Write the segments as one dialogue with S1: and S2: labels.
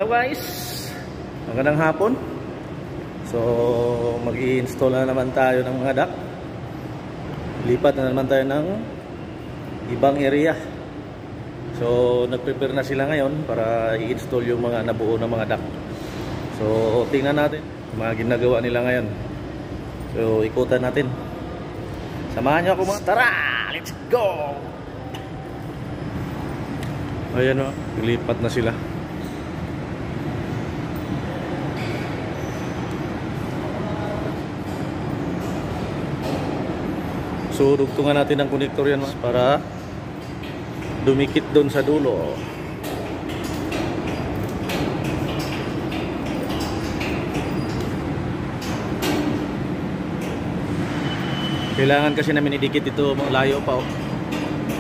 S1: Hello guys, magandang hapon. So mag-i-install na naman tayo ng mga duct. Lipat na naman tayo ng ibang area. So nag-prepare na sila ngayon para i-install yung mga nabuo na mga duct. So tingnan natin mga ginagawa nila ngayon. So ikutan natin. Samahan nyo ako mga. Tara! Let's go! Ayan o, ilipat na sila. So dugtungan natin ang konektor yan para dumikit doon sa dulo. Kailangan kasi namin idikit ito, layo pa.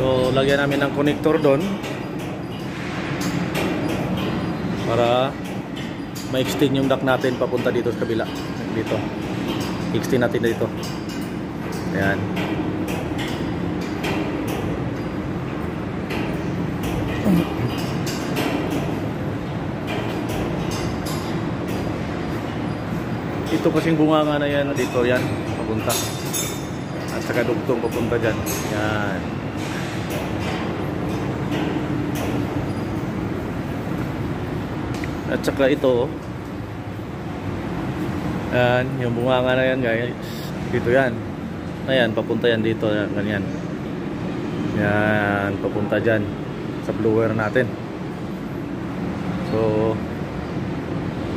S1: So lagyan namin ng konektor doon para ma-extend yung duct natin papunta dito sa kabila. Dito extend natin dito. Ayan. Ito kasing bunganga na yan dito, yan papunta at saka dugtong papunta dyan. Yan. At saka ito, yan yung bunganga na yan guys, dito yan. Ayan, papunta yan dito, ganyan. Yan, papunta dyan sa blower natin. So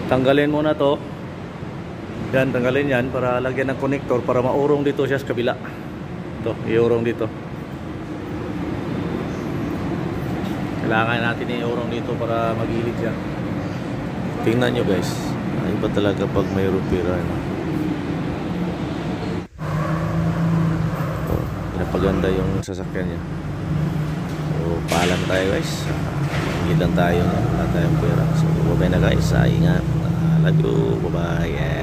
S1: tanggalin muna to. Yan, tanggalin yan para lagyan ng connector para maurong dito siya sa kabila. Ito, iurong dito. Kailangan natin iurong dito para magilid siya. Tingnan nyo guys, iba talaga pag may repair. Napaganda yung sasakyan niya. So paalam tayo guys. Higit lang tayo, wala tayong pera. So bye na guys, ingat. Love you, bye bye.